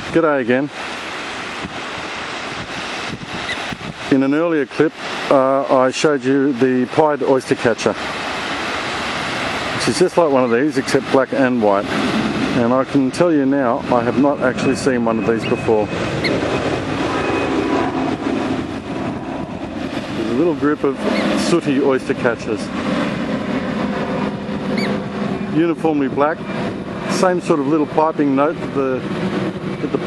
G'day again. In an earlier clip I showed you the Pied Oyster Catcher, which is just like one of these except black and white, and I can tell you now I have not actually seen one of these before. There's a little group of Sooty Oyster Catchers, uniformly black, same sort of little piping note that the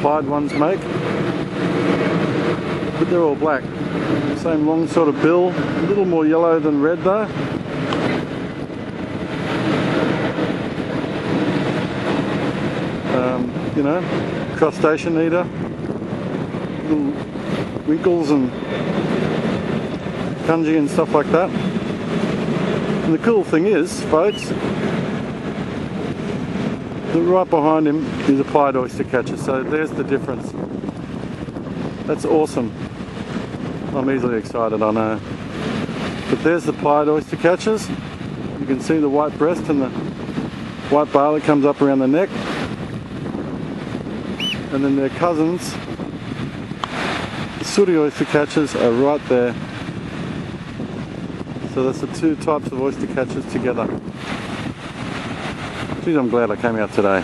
pied ones make, but they're all black. Same long sort of bill, a little more yellow than red though. You know, crustacean eater, little winkles and kanji and stuff like that. And the cool thing is, folks, that right behind him is a Pied Oyster Catcher, so there's the difference. That's awesome. I'm easily excited, I know. But there's the Pied Oyster Catchers. You can see the white breast and the white bar that comes up around the neck. And then their cousins, the Sooty Oyster Catchers, are right there. So that's the two types of oyster catchers together. Geez, I'm glad I came out today.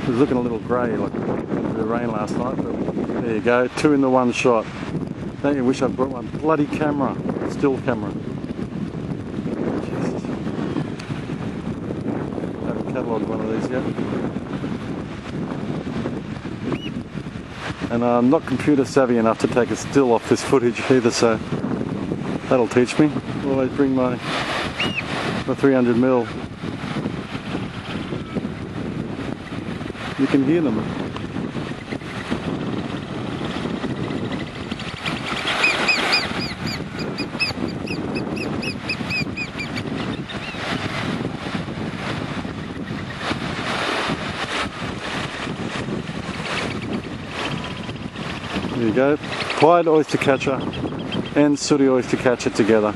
It was looking a little grey, like the rain last night, but there you go, two in the one shot. Don't you wish I'd brought my bloody camera, still camera. Jesus. I haven't catalogued one of these yet. And I'm not computer savvy enough to take a still off this footage either, so that'll teach me. Always bring my 300mm. You can hear them. There you go, Pied Oyster Catcher and Sooty Oyster Catcher together.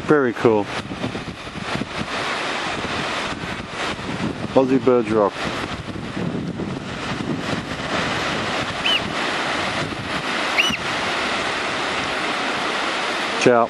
Very cool. Aussie birds rock. Ciao.